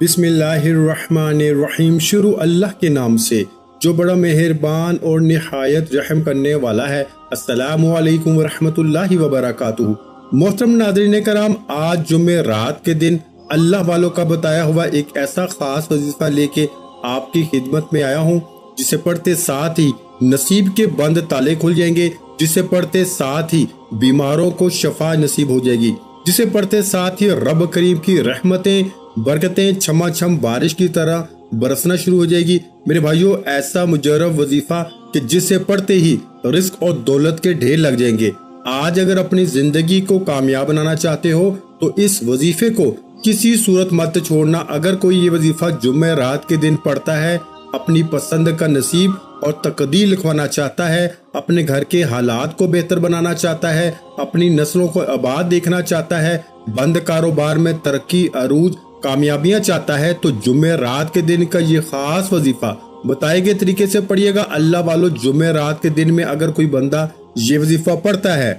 बिस्मिल्लाहिर्रहमानिर्रहीम। शुरू अल्लाह के नाम से जो बड़ा मेहरबान और निहायत रहम करने वाला है। अस्सलामु अलैकुम वरहमतुल्लाहि वबरकातुहू। मोहतरम नाज़रीन कराम, आज जुम्मे रात के दिन अल्लाह वालों का बताया हुआ एक ऐसा खास वजीफा लेके आपकी खिदमत में आया हूँ, जिसे पढ़ते साथ ही नसीब के बंद ताले खुल जाएंगे, जिसे पढ़ते साथ ही बीमारों को शफा नसीब हो जाएगी, जिसे पढ़ते साथ ही रब करीम की रहमतें बरकतें छमाछम बारिश की तरह बरसना शुरू हो जाएगी। मेरे भाइयों, ऐसा मुजर्रब वजीफा कि जिसे पढ़ते ही रिस्क और दौलत के ढेर लग जाएंगे। आज अगर अपनी जिंदगी को कामयाब बनाना चाहते हो तो इस वजीफे को किसी सूरत मत छोड़ना। अगर कोई ये वजीफा जुम्मे रात के दिन पढ़ता है, अपनी पसंद का नसीब और तकदीर लिखवाना चाहता है, अपने घर के हालात को बेहतर बनाना चाहता है, अपनी नस्लों को आबाद देखना चाहता है, बंद कारोबार में तरक्की अरूज कामयाबियां चाहता है, तो जुम्मे रात के दिन का ये खास वजीफा बताए गए तरीके से पढ़िएगा। अल्लाह वालों, जुम्मे रात के दिन में अगर कोई बंदा ये वजीफा पढ़ता है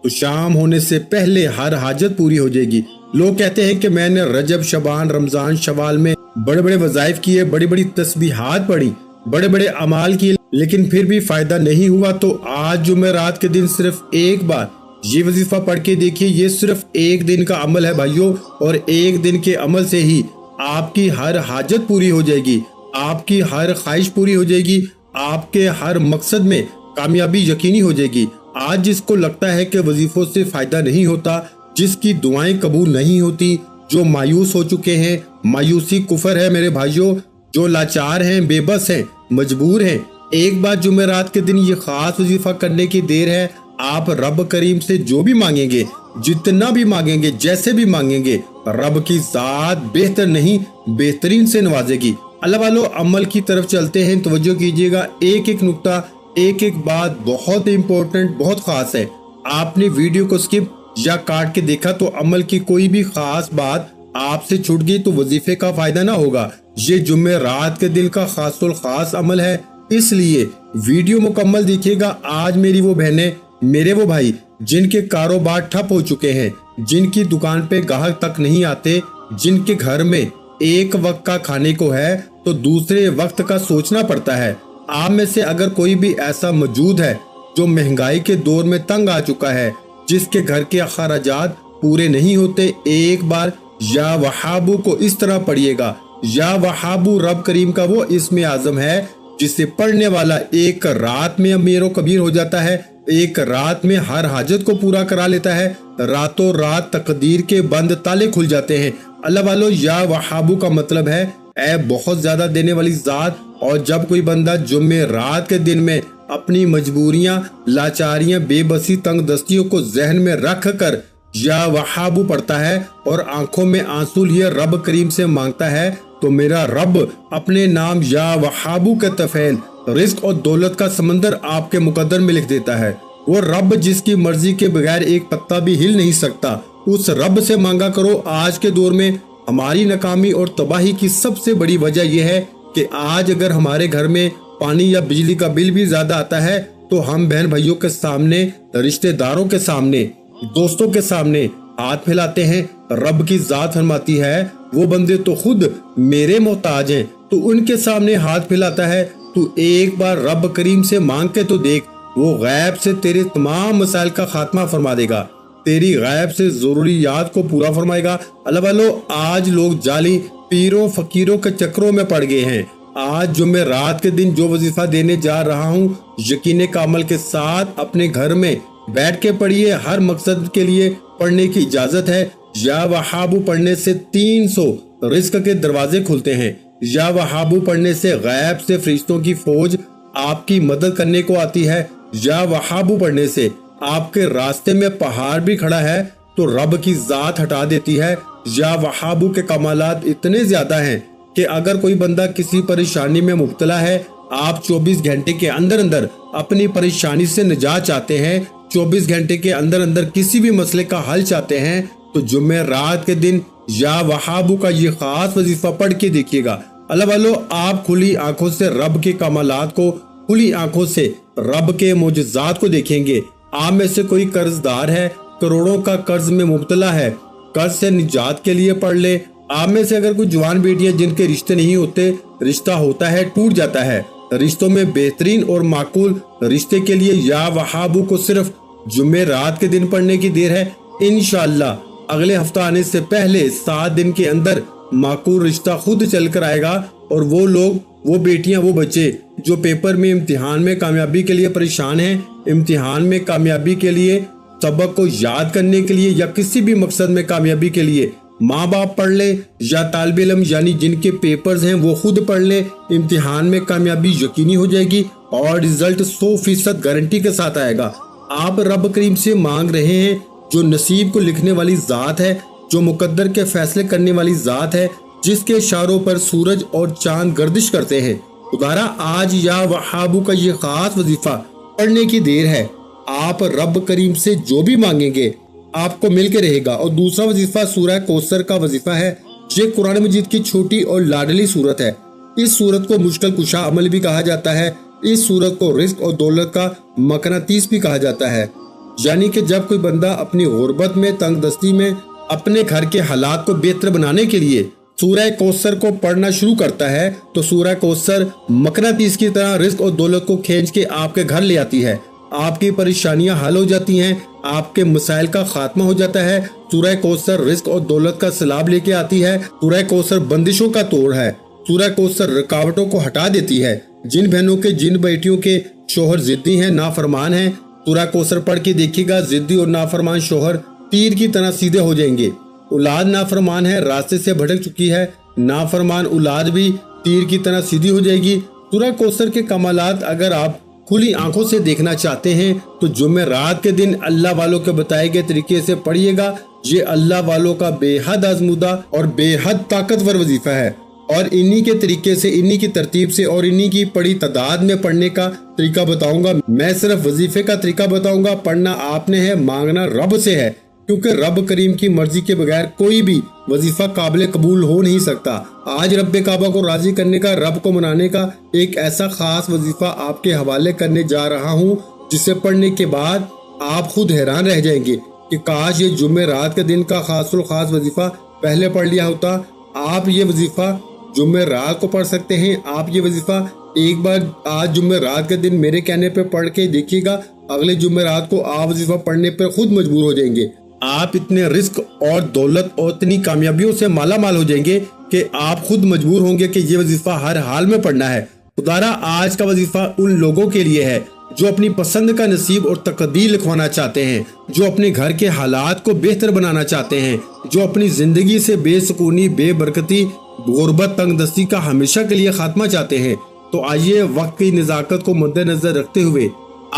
तो शाम होने से पहले हर हाजत पूरी हो जाएगी। लोग कहते हैं कि मैंने रजब, शबान, रमजान, शवाल में बड़े बड़े वज़ाइफ किए, बड़ी बड़ी तस्बीहात पढ़ी, बड़े बड़े अमाल किए, लेकिन फिर भी फायदा नहीं हुआ। तो आज जुम्मे रात के दिन सिर्फ एक बार ये वजीफा पढ़ के देखिए। ये सिर्फ एक दिन का अमल है भाइयों, और एक दिन के अमल से ही आपकी हर हाजत पूरी हो जाएगी, आपकी हर ख्वाहिश पूरी हो जाएगी, आपके हर मकसद में कामयाबी यकीनी हो जाएगी। आज जिसको लगता है कि वजीफों से फायदा नहीं होता, जिसकी दुआएं कबूल नहीं होती, जो मायूस हो चुके हैं, मायूसी कुफर है मेरे भाइयों, जो लाचार हैं, बेबस हैं, मजबूर हैं, एक बार जुम्मे रात के दिन ये खास वजीफा करने की देर है। आप रब करीम से जो भी मांगेंगे, जितना भी मांगेंगे, जैसे भी मांगेंगे, रब की जात बेहतर नहीं बेहतरीन से नवाजेगी। अल्लाह वालों, अमल की तरफ चलते हैं, तवज्जो कीजिएगा। एक एक नुक्ता, एक एक बात बहुत इंपॉर्टेंट, बहुत खास है। आपने वीडियो को स्किप या काट के देखा तो अमल की कोई भी खास बात आपसे छूट गई तो वजीफे का फायदा ना होगा। ये जुम्मे रात के दिल का खासुल खास अमल है, इसलिए वीडियो मुकम्मल देखिएगा। आज मेरी वो बहनें, मेरे वो भाई जिनके कारोबार ठप हो चुके हैं, जिनकी दुकान पे ग्राहक तक नहीं आते, जिनके घर में एक वक्त का खाने को है तो दूसरे वक्त का सोचना पड़ता है। आप में से अगर कोई भी ऐसा मौजूद है जो महंगाई के दौर में तंग आ चुका है, जिसके घर के अखराजात पूरे नहीं होते, एक बार या वहाबू को इस तरह पढ़िएगा। या वहाबू रब करीम का वो इस्म आजम है जिसे पढ़ने वाला एक रात में अमीरो कबीर हो जाता है, एक रात में हर हाजत को पूरा करा लेता है, रातों रात तकदीर के बंद ताले खुल जाते हैं। अल्लाह वालों, या वहाबू का मतलब है ऐ बहुत ज्यादा देने वाली जात। और जब कोई बंदा जुम्मे रात के दिन में अपनी मजबूरियां, लाचारियां, बेबसी, तंग दस्तियों को जहन में रख कर या वहाबू पढ़ता है और आंखों में आंसू लिए रब करीम से मांगता है, तो मेरा रब अपने नाम या वहाबू के तफैल रिस्क और दौलत का समंदर आपके मुकद्दर में लिख देता है। वो रब जिसकी मर्जी के बगैर एक पत्ता भी हिल नहीं सकता, उस रब से मांगा करो। आज के दौर में हमारी नाकामी और तबाही की सबसे बड़ी वजह यह है कि आज अगर हमारे घर में पानी या बिजली का बिल भी ज्यादा आता है तो हम बहन भाइयों के सामने, रिश्तेदारों के सामने, दोस्तों के सामने हाथ फैलाते हैं। रब की जात फरमाती है, वो बंदे तो खुद मेरे मोहताज हैं, तो उनके सामने हाथ फैलाता है। तू एक बार रब करीम से मांग के तो देख, वो गैब से तेरे तमाम मसाइल का खात्मा फरमा देगा, तेरी गैब से जरूरियात को पूरा फरमाएगा। अल्लाह वालों, आज लोग जाली पीरों फकीरों के चक्रों में पड़ गए हैं। आज जुम्मे रात के दिन जो वजीफा देने जा रहा हूँ, यकीन कामल के साथ अपने घर में बैठ के पढ़िए। हर मकसद के लिए पढ़ने की इजाजत है। या वहाबू पढ़ने से 300 रिस्क के दरवाजे खुलते हैं। या वहाबू पढ़ने से गैब से फरिश्तों की फौज आपकी मदद करने को आती है। या वहाबू पढ़ने से आपके रास्ते में पहाड़ भी खड़ा है तो रब की जात हटा देती है। या वहाबू के कमालात इतने ज्यादा हैं कि अगर कोई बंदा किसी परेशानी में मुब्तला है, आप 24 घंटे के अंदर अंदर अपनी परेशानी से निजात चाहते हैं, 24 घंटे के अंदर अंदर किसी भी मसले का हल चाहते हैं, तो जुम्मे रात के दिन या वहाबू का ये खास वजीफा पढ़ के देखिएगा। अल्लाह वालों, आप खुली आंखों से रब के कमालात को, खुली आंखों से रब के मोजज़ात को देखेंगे। आप में से कोई कर्जदार है, करोड़ों का कर्ज में मुब्तला है, कर्ज से निजात के लिए पढ़ ले, آپ میں سے اگر کوئی جوان بیٹیاں جن کے رشتے نہیں ہوتے، رشتہ ہوتا ہے ٹوٹ جاتا ہے، رشتوں میں بہترین اور معقول رشتے کے لیے یا وہابو کو صرف جمعرات کے دن پڑھنے کی دیر ہے۔ انشاءاللہ اگلے ہفتہ آنے سے پہلے 7 دن کے اندر معقول رشتہ خود چل کر آئے گا، اور وہ لوگ، وہ بیٹیاں، وہ بچے جو پیپر میں، امتحان میں کامیابی کے لیے پریشان ہیں، امتحان میں کامیابی کے لیے، سبق کو یاد کرنے کے لیے یا کسی بھی مقصد میں کامیابی کے لیے ماں باپ پڑھ لے، یا طالب علم یعنی جن کے پیپرز ہیں وہ خود پڑھ لے، امتحان میں کامیابی یقینی ہو جائے گی اور رزلٹ 100% گارنٹی کے ساتھ آئے گا۔ آپ رب کریم سے مانگ رہے ہیں جو نصیب کو لکھنے والی ذات ہے، جو مقدر کے فیصلے کرنے والی ذات ہے، جس کے اشاروں پر سورج اور چاند گردش کرتے ہیں۔ خدارا آج یا وہابو کا یہ خاص وظیفہ پڑھنے کی دیر ہے۔ آپ رب کریم سے جو بھی مانگیں گے آپ کو مل کے رہے گا۔ اور دوسرا وظیفہ سورہ کوثر کا وظیفہ ہے۔ یہ قرآن مجید کی چھوٹی اور لاڈلی سورت ہے۔ اس سورت کو مشکل کشا عمل بھی کہا جاتا ہے۔ اس سورت کو رزق اور دولت کا مقناطیس بھی کہا جاتا ہے، یعنی کہ جب کوئی بندہ اپنی غربت میں، تنگ دستی میں اپنے گھر کے حالات کو بہتر بنانے کے لیے سورہ کوثر کو پڑھنا شروع کرتا ہے تو سورہ کوثر مقناطیس کی طرح رزق اور دولت کو کھینچ کے آپ کے گھر لے آتی ہے۔ آپ کی پریشانیاں حل ہو جاتی ہیں، آپ کے مسائل کا خاتمہ ہو جاتا ہے۔ سورہ کوثر رزق اور دولت کا سیلاب لے کے آتی ہے۔ سورہ کوثر بندشوں کا توڑ ہے۔ سورہ کوثر رکاوٹوں کو ہٹا دیتی ہے۔ جن بہنوں کے، جن بیٹیوں کے شوہر ضدی ہیں، نافرمان ہیں، سورہ کوثر پڑھ کے دیکھیے گا، ضدی اور نافرمان شوہر تیر کی طرح سیدھے ہو جائیں گے۔ اولاد نافرمان ہے، راستے سے بھٹک چکی ہے، نافرمان اولاد بھی تیر کی طرح سیدھی ہو جائے گی۔ سورہ کوثر کے کمالات اگر آپ کھلی آنکھوں سے دیکھنا چاہتے ہیں تو جمعرات کے دن اللہ والوں کے بتائے گئے طریقے سے پڑھیے گا۔ یہ اللہ والوں کا بے حد آزمودہ اور بے حد طاقتور وظیفہ ہے، اور انہی کے طریقے سے، انہی کی ترتیب سے اور انہی کی بڑی تعداد میں پڑھنے کا طریقہ بتاؤں گا۔ میں صرف وظیفے کا طریقہ بتاؤں گا، پڑھنا آپ نے ہے، مانگنا رب سے ہے، کیونکہ رب کریم کی مرضی کے بغیر کوئی بھی وظیفہ قابل قبول ہو نہیں سکتا۔ آج رب کعبہ کو راضی کرنے کا، رب کو منانے کا ایک ایسا خاص وظیفہ آپ کے حوالے کرنے جا رہا ہوں جسے پڑھنے کے بعد آپ خود حیران رہ جائیں گے کہ کاش یہ جمعرات کے دن کا خاص الخاص وظیفہ پہلے پڑھ لیا ہوتا۔ آپ یہ وظیفہ جمعرات کو پڑھ سکتے ہیں۔ آپ یہ وظیفہ ایک بار آج جمعرات کے دن میرے کہنے پہ پڑھ کے دیکھیے گا، اگلے جمعرات کو آپ وظیفہ پڑھنے پر خود مجبور ہو جائیں گے۔ آپ اتنے رزق اور دولت اور اتنی کامیابیوں سے مالا مال ہو جائیں گے کہ آپ خود مجبور ہوں گے کہ یہ وظیفہ ہر حال میں پڑھنا ہے۔ خدارا آج کا وظیفہ ان لوگوں کے لیے ہے جو اپنی پسند کا نصیب اور تقدیر لکھوانا چاہتے ہیں، جو اپنے گھر کے حالات کو بہتر بنانا چاہتے ہیں، جو اپنی زندگی سے بے سکونی، بے برکتی، غربت، تنگ دستی کا ہمیشہ کے لیے خاتمہ چاہتے ہیں۔ تو آئیے وقت کی نزاکت کو مد نظر رکھتے ہوئے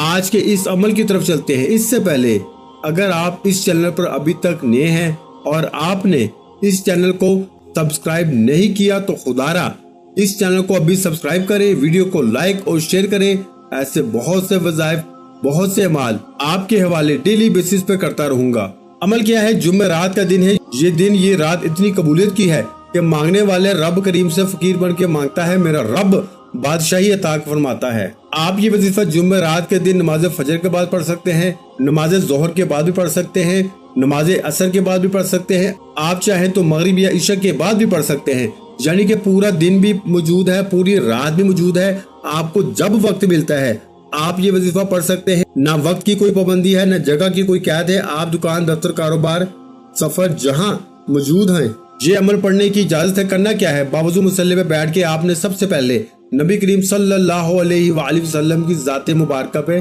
آج کے اس عمل کی طرف چلتے ہیں۔ اس سے پہلے اگر آپ اس چینل پر ابھی تک نئے ہیں اور آپ نے اس چینل کو سبسکرائب نہیں کیا تو خدارا اس چینل کو ابھی سبسکرائب کریں، ویڈیو کو لائک اور شیئر کریں۔ ایسے بہت سے وظائف، بہت سے اعمال آپ کے حوالے ڈیلی بیسس پہ کرتا رہوں گا۔ عمل کیا ہے؟ جمعرات کا دن ہے، یہ دن، یہ رات اتنی قبولیت کی ہے کہ مانگنے والے رب کریم سے فقیر بن کے مانگتا ہے، میرا رب بادشاہی عطا فرماتا ہے۔ آپ یہ وظیفہ جمعرات کے دن نماز فجر کے بعد پڑھ سکتے ہیں، نماز ظہر کے بعد بھی پڑھ سکتے ہیں، نماز عصر کے بعد بھی پڑھ سکتے ہیں، آپ چاہیں تو مغرب یا عشاء کے بعد بھی پڑھ سکتے ہیں، یعنی کہ پورا دن بھی موجود ہے، پوری رات بھی موجود ہے۔ آپ کو جب وقت ملتا ہے آپ یہ وظیفہ پڑھ سکتے ہیں۔ نہ وقت کی کوئی پابندی ہے، نہ جگہ کی کوئی قید ہے۔ آپ دکان، دفتر، کاروبار، سفر جہاں موجود ہیں، یہ عمل پڑھنے کی اجازت ہے۔ کرنا کیا ہے؟ باوضو مصلی پہ بیٹھ کے آپ نے سب سے پہلے نبی کریم صلی اللہ علیہ وآلہ وسلم کی ذات مبارکہ پہ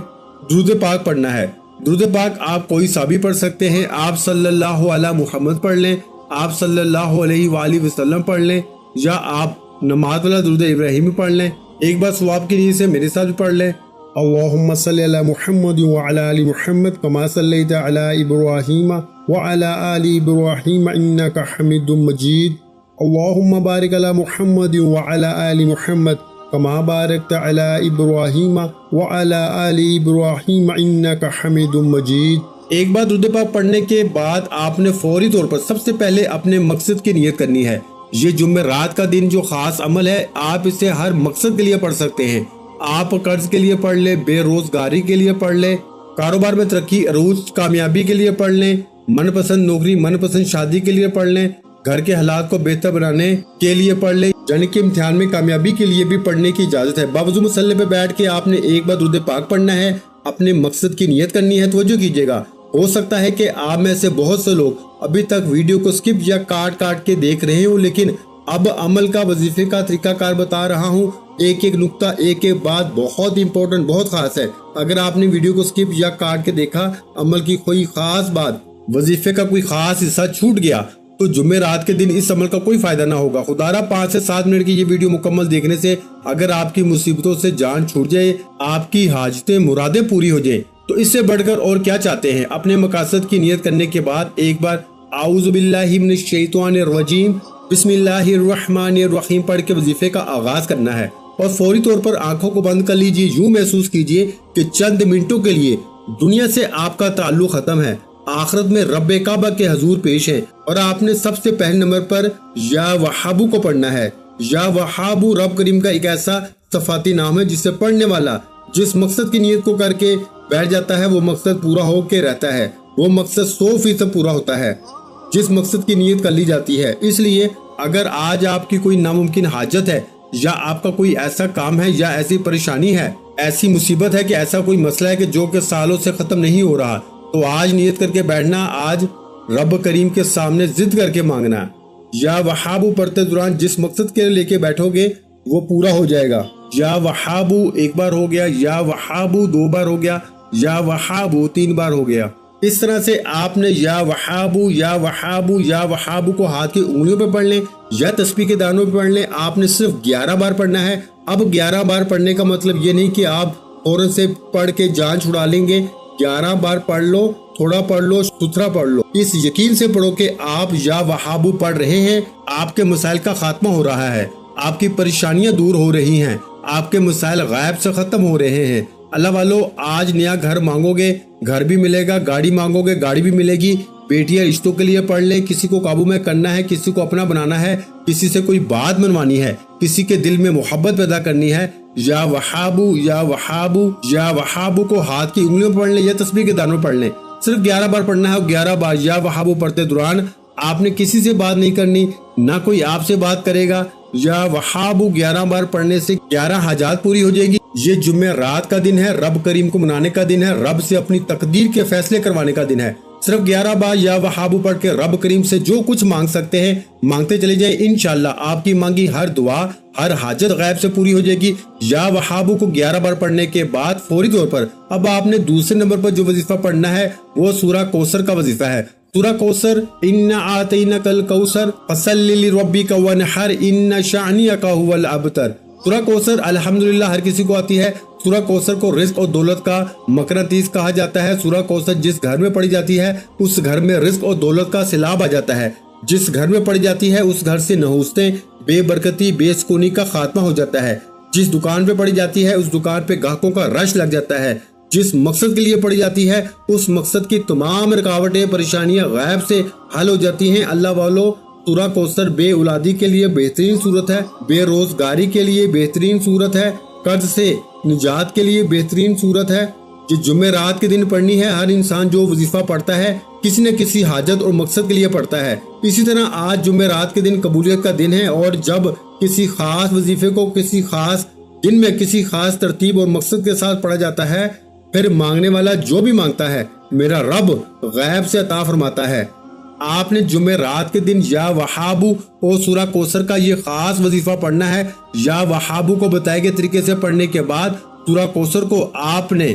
درود پاک پڑھنا ہے۔ درود پاک آپ کوئی سا بھی پڑھ سکتے ہیں۔ آپ صلی اللہ علیہ محمد پڑھ لیں، آپ صلی اللہ علیہ وآلہ وسلم پڑھ لیں، یا آپ نماز والا درود ابراہیمی پڑھ لیں۔ ایک بار ثواب کی نیت سے میرے ساتھ بھی پڑھ لیں۔ اللہم صلی علی محمد وعلی آل محمد کما صلیت علی ابراہیم وعلی آل ابراہیم انک حمید مجید۔ اللہم بارک علی محمد وعلی آل محمد کما بارکت علی ابراہیم وعلی آل ابراہیم انک حمید مجید۔ ایک بار درود پاک پڑھنے کے بعد آپ نے فوری طور پر سب سے پہلے اپنے مقصد کی نیت کرنی ہے۔ یہ جمعرات کا دن جو خاص عمل ہے، آپ اسے ہر مقصد کے لیے پڑھ سکتے ہیں۔ آپ قرض کے لیے پڑھ لیں، بے روزگاری کے لیے پڑھ لیں، کاروبار میں ترقی، عروج، کامیابی کے لیے پڑھ لیں، من پسند نوکری، من پسند شادی کے لیے پڑھ لیں، घर के हालात को बेहतर बनाने के लिए पढ़ ले, यानी कि इम्तिहान में कामयाबी के लिए भी पढ़ने की इजाजत है। बावजूद मसल्ले पे बैठ के आपने एक बार दुरूद पाक पढ़ना है, अपने मकसद की नियत करनी है, तवज्जो कीजिएगा। हो सकता है कि आप में से बहुत से लोग अभी तक वीडियो को स्किप या काट काट के देख रहे हो, लेकिन अब अमल का वजीफे का तरीकाकार बता रहा हूँ। एक एक नुक्ता, एक एक बात बहुत इंपॉर्टेंट, बहुत खास है। अगर आपने वीडियो को स्किप या काट के देखा, अमल की कोई खास बात, वजीफे का कोई खास हिस्सा छूट गया, तो जुमेरात के दिन इस अमल का कोई फायदा ना होगा। खुदारा 5 से 7 मिनट की ये वीडियो मुकम्मल देखने से अगर आपकी मुसीबतों से जान छूट जाए, आपकी हाजतें मुरादें पूरी हो जाए, तो इससे बढ़कर और क्या चाहते हैं। अपने मकासद की नियत करने के बाद एक बार आऊज़ु बिल्लाहि मिनश शैतानिर रजीम बिस्मिल्लाहिर्रहमानिर्रहीम पढ़ के वजीफे का आगाज करना है और फौरी तौर पर आंखों को बंद कर लीजिए। यूं महसूस कीजिए कि चंद मिनटों के लिए दुनिया से आपका ताल्लुक खत्म है, आखिरत में रब्बे काबा के हजूर पेश है और आपने सबसे पहले नंबर पर या वहाबू को पढ़ना है। या वहाबू रब करीम का एक ऐसा सफाती नाम है जिसे पढ़ने वाला जिस मकसद की नियत को करके बैठ जाता है, वो मकसद पूरा होके रहता है। वो मकसद 100% पूरा होता है जिस मकसद की नियत कर ली जाती है। इसलिए अगर आज आपकी कोई नामुमकिन हाजत है, या आपका कोई ऐसा काम है, या ऐसी परेशानी है, ऐसी मुसीबत है कि ऐसा कोई मसला है कि जो कि सालों से खत्म नहीं हो रहा, तो आज नियत करके बैठना, आज रब करीम के सामने जिद करके मांगना। या वहाबू पढ़ते दौरान जिस मकसद के लिए लेके बैठोगे वो पूरा हो जाएगा। या वहाबू एक बार हो गया, या वहाबू 2 बार हो गया, या वहाबू 3 बार हो गया। इस तरह से आपने या वहाबू या वहाबू या वहाबू को हाथ की उंगलियों पे पढ़ लें या तस्बीह के दानों पे पढ़ लें। आपने सिर्फ 11 बार पढ़ना है। अब 11 बार पढ़ने का मतलब ये नहीं कि आप फौरन से पढ़ के जान छुड़ा लेंगे। 11 बार पढ़ लो, थोड़ा पढ़ लो, सुथरा पढ़ लो। इस यकीन से पढ़ो कि आप या वहाबू पढ़ रहे हैं, आपके मसाइल का खात्मा हो रहा है, आपकी परेशानियां दूर हो रही हैं, आपके मसाइल गायब से खत्म हो रहे हैं। अल्लाह वालों, आज नया घर मांगोगे, घर भी मिलेगा, गाड़ी मांगोगे, गाड़ी भी मिलेगी। बेटियां रिश्तों के लिए पढ़ ले, किसी को काबू में करना है, किसी को अपना बनाना है, किसी से कोई बात मनवानी है, किसी के दिल में मोहब्बत पैदा करनी है। या वहाबू या वहाबू या वहाबू को हाथ की उंगलियों पर पढ़ ले या तस्बीह के दानों पढ़ ले। सिर्फ 11 बार पढ़ना है। 11 बार या वहाबू पढ़ते दौरान आपने किसी से बात नहीं करनी, ना कोई आपसे बात करेगा। या वहाबू 11 बार पढ़ने से 11 हाजात पूरी हो जाएगी। ये जुम्मे रात का दिन है, रब करीम को मनाने का दिन है, रब से अपनी तकदीर के फैसले करवाने का दिन है। सिर्फ 11 बार या वहाबू पढ़ के रब करीम से जो कुछ मांग सकते हैं मांगते चले जाएं। इंशाल्लाह आपकी मांगी हर दुआ, हर हाजत गायब से पूरी हो जाएगी। या वहाबू को 11 बार पढ़ने के बाद फौरी तौर पर अब आपने दूसरे नंबर पर जो वजीफा पढ़ना है वो सूरा कौसर का वजीफा है। सूरा कौसर, इन्ना आतैनकल कौसर फसल्लि लिरब्बिका वनहर इन्ना शानियका हुवल अबतर। सूरा कौसर अल्हम्दुलिल्लाह हर किसी को आती है। सूरा कौसर को रिज्क और दौलत का मकनातीस कहा जाता है। सूरा कौसर जिस घर में पढ़ी जाती है उस घर में रिज्क और दौलत का सैलाब आ जाता है। जिस घर में पढ़ी जाती है उस घर से नहुस्तें, बेबरकती, बेसुकूनी का खात्मा हो जाता है। जिस दुकान पे पढ़ी जाती है उस दुकान पे ग्राहकों का रश लग जाता है। जिस मकसद के लिए पढ़ी जाती है उस मकसद की तमाम रुकावटें, परेशानियां गायब से हल हो जाती हैं। अल्लाह वालों, सूरा कौसर बे औलादी के लिए बेहतरीन सूरत है, बेरोजगारी के लिए बेहतरीन सूरत है, कर्ज से निजात के लिए बेहतरीन सूरत है। जो जुमेरात के दिन पढ़नी है, हर इंसान जो वजीफा पढ़ता है किसी न किसी हाजत और मकसद के लिए पढ़ता है। इसी तरह आज जुमेरात के दिन कबूलियत का दिन है और जब किसी खास वजीफे को किसी खास दिन में किसी खास तरतीब और मकसद के साथ पढ़ा जाता है, फिर मांगने वाला जो भी मांगता है मेरा रब गैब से अता फरमाता है। आपने जुमेरात के दिन या वहाबू और सूरा कौसर का ये खास वजीफा पढ़ना है। या वहाबू को बताए गए तरीके से पढ़ने के बाद सूरा कौसर को आपने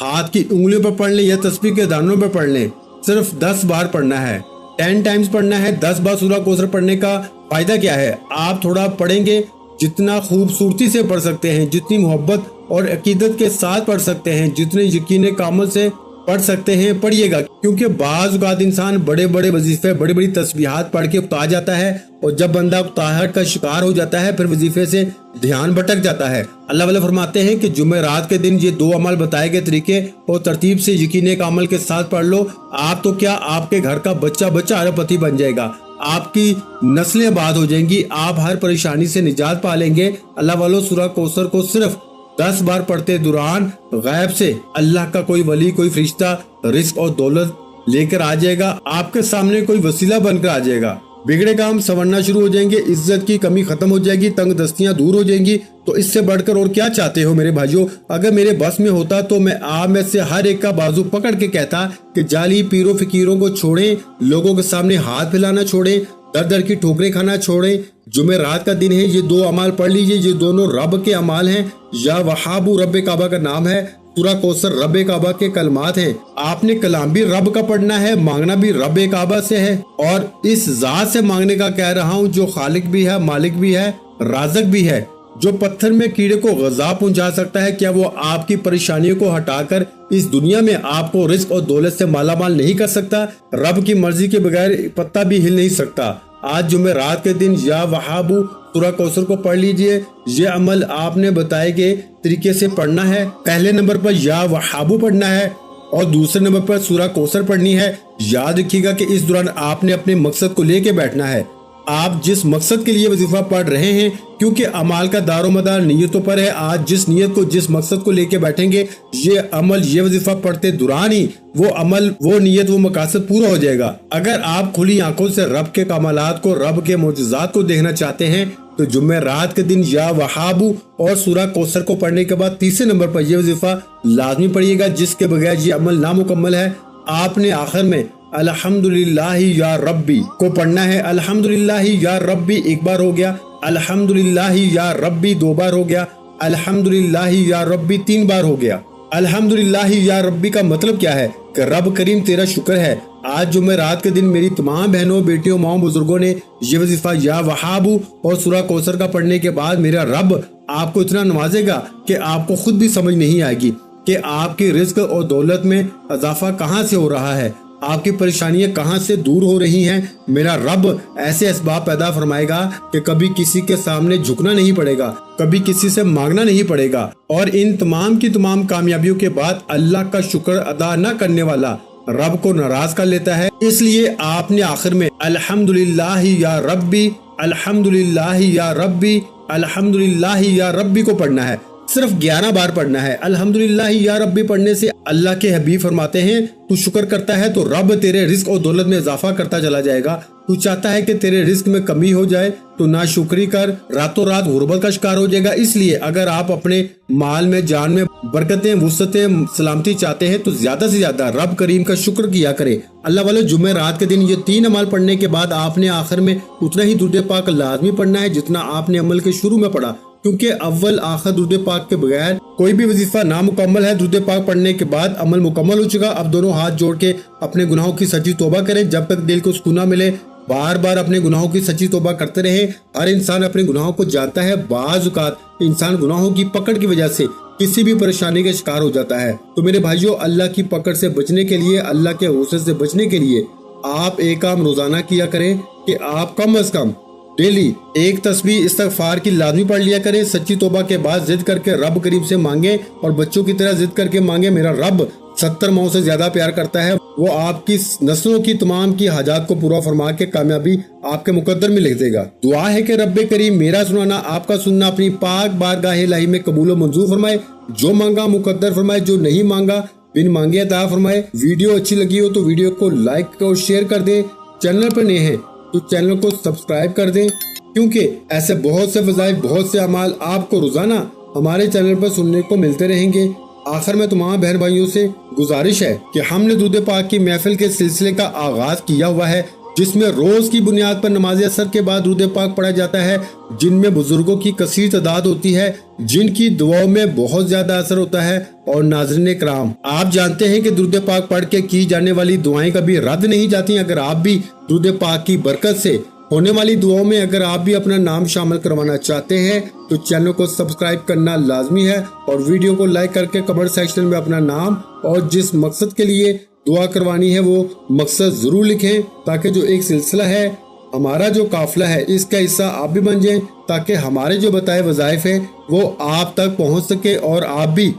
हाथ की उंगलियों पर पढ़ लें या तस्बीह के दानों पर पढ़ लें। सिर्फ 10 बार पढ़ना है, 10 टाइम्स पढ़ना है। 10 बार सूरा कौसर पढ़ने का फायदा क्या है? आप थोड़ा पढ़ेंगे, जितना खूबसूरती से पढ़ सकते हैं, जितनी मोहब्बत और अकीदत के साथ पढ़ सकते हैं, जितने यकीन कामल से पढ़ सकते हैं पढ़िएगा। क्योंकि बाज़ औक़ात इंसान बड़े बड़े वजीफे, बड़ी बड़ी तस्बीहात पढ़ के उकता जाता है और जब बंदा उकताहट का शिकार हो जाता है फिर वजीफे से ध्यान भटक जाता है। अल्लाह वाले फरमाते हैं कि जुमेरात के दिन ये 2 अमल बताए गए तरीके और तरतीब से यकीन कामल के साथ पढ़ लो। आप तो क्या, आपके घर का बच्चा बच्चा अरबपति बन जाएगा, आपकी नस्लें आबाद हो जाएंगी, आप हर परेशानी से निजात पा लेंगे। अल्लाह वालों, सूरा कौसर को सिर्फ 10 बार पढ़ते दौरान गैब से अल्लाह का कोई वली, कोई फरिश्ता रिज़्क और दौलत लेकर आ जाएगा, आपके सामने कोई वसीला बनकर आ जाएगा। बिगड़े काम संवरना शुरू हो जाएंगे, इज्जत की कमी खत्म हो जाएगी, तंग दस्तियां दूर हो जाएंगी। तो इससे बढ़कर और क्या चाहते हो मेरे भाइयों। अगर मेरे बस में होता तो मैं आप में से हर एक का बाजू पकड़ के कहता कि जाली पीरों फकीरों को छोड़ें, लोगों के सामने हाथ फैलाना छोड़ें, दर दर की ठोकरें खाना छोड़ें। जुमेरात का दिन है, ये 2 अमाल पढ़ लीजिए, ये दोनों रब के अमाल हैं। या वहाबू रब काबा का नाम है, सूरा कौसर रब काबा के कलमात हैं। आपने कलाम भी रब का पढ़ना है, मांगना भी रब काबा से है, और इस जात से मांगने का कह रहा हूँ जो खालिक भी है, मालिक भी है, राज़िक भी है, जो पत्थर में कीड़े को ग़ज़ा पहुंचा सकता है। क्या वो आपकी परेशानियों को हटाकर इस दुनिया में आपको रिस्क और दौलत से मालामाल नहीं कर सकता। रब की मर्जी के बगैर पत्ता भी हिल नहीं सकता। आज जुमेरात के दिन या वहाबू सूरा कौसर को पढ़ लीजिए। ये अमल आपने बताए गए तरीके से पढ़ना है। पहले नंबर पर या वहाबू पढ़ना है और दूसरे नंबर पर सूरा कौसर पढ़नी है। याद रखिएगा कि इस दौरान आपने अपने मकसद को लेके बैठना है। आप जिस मकसद के लिए वजीफा पढ़ रहे हैं, क्योंकि अमाल का दारोमदार नीयतों पर है। आज जिस नीयत को, जिस मकसद को लेके बैठेंगे, ये अमल, ये वजीफा पढ़ते दौरान ही वो अमल, वो नीयत, वो मकसद पूरा हो जाएगा। अगर आप खुली आंखों से रब के कमालात को, रब के मोजज़ात को देखना चाहते हैं तो जुमेरात के दिन या वहाबू और सूरा कौसर को पढ़ने के बाद तीसरे नंबर पर यह वजीफा लाजमी पढ़िएगा, जिसके बगैर ये अमल नामुकम्मल है। आपने आखिर में अल्हम्दुलिल्लाह या रब्बी को पढ़ना है। अल्हम्दुलिल्लाह या रब्बी एक बार हो गया, अल्हम्दुलिल्लाह या रब्बी 2 बार हो गया, अल्हम्दुलिल्लाह या रब्बी 3 बार हो गया। अल्हम्दुलिल्लाह या रब्बी का मतलब क्या है कि रब करीम तेरा शुक्र है। आज जुमेरात के दिन मेरी तमाम बहनों, बेटियों, माओ, बुजुर्गों ने ये वजीफा या वहाबू और सूरा कौसर का पढ़ने के बाद मेरा रब आपको इतना नवाजेगा कि आपको खुद भी समझ नहीं आएगी कि आपकी रिज्क और दौलत में इजाफा कहाँ से हो रहा है, आपकी परेशानियां कहां से दूर हो रही हैं। मेरा रब ऐसे असबाब पैदा फरमाएगा कि कभी किसी के सामने झुकना नहीं पड़ेगा, कभी किसी से मांगना नहीं पड़ेगा। और इन तमाम की तमाम कामयाबियों के बाद अल्लाह का शुक्र अदा न करने वाला रब को नाराज कर लेता है। इसलिए आपने आखिर में अल्हम्दुलिल्लाह या रब्बी, अल्हम्दुलिल्लाह या रब्बी, अल्हम्दुलिल्लाह या रब्बी को पढ़ना है। सिर्फ 11 बार पढ़ना है। अल्हम्दुलिल्लाह या रब्बी पढ़ने से अल्लाह के हबीब फरमाते हैं, तू शुक्र करता है तो रब तेरे रिस्क और दौलत में इजाफा करता चला जाएगा। तू चाहता है कि तेरे रिस्क में कमी हो जाए तो नाशुक्री कर, रातों रात गुर्बत का शिकार हो जाएगा। इसलिए अगर आप अपने माल में, जान में बरकतें, वुसअतें, सलामती चाहते हैं तो ज्यादा से ज्यादा रब करीम का शुक्र किया करें। अल्लाह वाले जुमेरात के दिन ये 3 अमल पढ़ने के बाद आपने आखिर में उतना ही दुरूद पाक लाजमी पढ़ना है जितना आपने अमल के शुरू में पढ़ा, क्योंकि अव्वल आखिर दुरूद पाक के बगैर कोई भी वजीफा नामुकम्मल है। दुरूद पाक पढ़ने के बाद अमल मुकम्मल हो चुका। अब दोनों हाथ जोड़ के अपने गुनाहों की सच्ची तौबा करें। जब तक दिल को सुकून ना मिले बार बार अपने गुनाहों की सच्ची तौबा करते रहे। हर इंसान अपने गुनाहों को जानता है। बाज़ औक़ात इंसान गुनाहों की पकड़ की वजह से किसी भी परेशानी का शिकार हो जाता है। तो मेरे भाइयों, अल्लाह की पकड़ से बचने के लिए, अल्लाह के गुस्से से बचने के लिए आप एक काम रोजाना किया करें कि आप कम अज कम डेली एक तस्बीह इस्तगफार की लाजमी पढ़ लिया करें। सच्ची तौबा के बाद जिद करके रब करीम से मांगे और बच्चों की तरह जिद करके मांगे। मेरा रब 70 माओं से ज्यादा प्यार करता है। वो आपकी नस्लों की तमाम की हाजात को पूरा फरमा के कामयाबी आपके मुकद्दर में लिख देगा। दुआ है कि रब्बे करीम मेरा सुनाना, आपका सुनना अपनी पाक बारगाह इलाही में कबूल व मंजूर फरमाए। जो मांगा मुकद्दर फरमाए, जो नहीं मांगा बिन मांगे अता फरमाए। वीडियो अच्छी लगी हो तो वीडियो को लाइक और शेयर कर दें। चैनल पर नए हैं तो चैनल को सब्सक्राइब कर दें, क्योंकि ऐसे बहुत से वज़ाइफ, बहुत से अमाल आपको रोजाना हमारे चैनल पर सुनने को मिलते रहेंगे। आखिर में तमाम बहन भाइयों से गुजारिश है कि हमने दुरूद पाक की महफिल के सिलसिले का आगाज किया हुआ है, जिसमें रोज की बुनियाद पर नमाज असर के बाद दुरूद पाक पढ़ा जाता है, जिनमें बुजुर्गों की कसीर तादाद होती है, जिनकी दुआओं में बहुत ज्यादा असर होता है। और नाज़रीन कराम, आप जानते हैं कि दुरूद पाक पढ़ के की जाने वाली दुआएं कभी रद्द नहीं जाती। अगर आप भी दुरूद पाक की बरकत से होने वाली दुआओं में अगर आप भी अपना नाम शामिल करवाना चाहते हैं तो चैनल को सब्सक्राइब करना लाजमी है और वीडियो को लाइक करके कमेंट सेक्शन में अपना नाम और जिस मकसद के लिए दुआ करवानी है वो मकसद जरूर लिखें, ताकि जो एक सिलसिला है, हमारा जो काफिला है, इसका हिस्सा आप भी बन जाएं, ताकि हमारे जो बताए वज़ाइफ हैं वो आप तक पहुंच सके और आप भी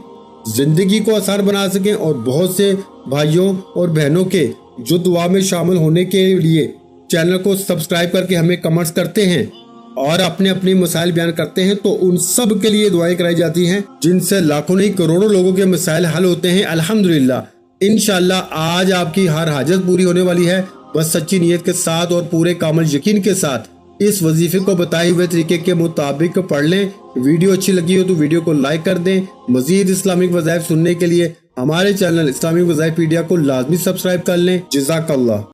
जिंदगी को आसान बना सकें। और बहुत से भाइयों और बहनों के जो दुआ में शामिल होने के लिए चैनल को सब्सक्राइब करके हमें कमेंट्स करते हैं और अपने अपने मसाइल बयान करते हैं, तो उन सब के लिए दुआएं कराई जाती हैं, जिनसे लाखों नहीं करोड़ों लोगों के मसाइल हल होते हैं। अल्हम्दुलिल्लाह, इंशाअल्लाह आज आपकी हर हाजत पूरी होने वाली है। بس سچی نیت کے ساتھ اور پورے کامل یقین کے ساتھ اس وظیفے کو بتائے ہوئے طریقے کے مطابق پڑھ لیں۔ ویڈیو اچھی لگی ہو تو ویڈیو کو لائک کر دیں۔ مزید اسلامک وظائف سننے کے لیے ہمارے چینل اسلامک وظائف پیڈیا کو لازمی سبسکرائب کر لیں۔ جزاک اللہ۔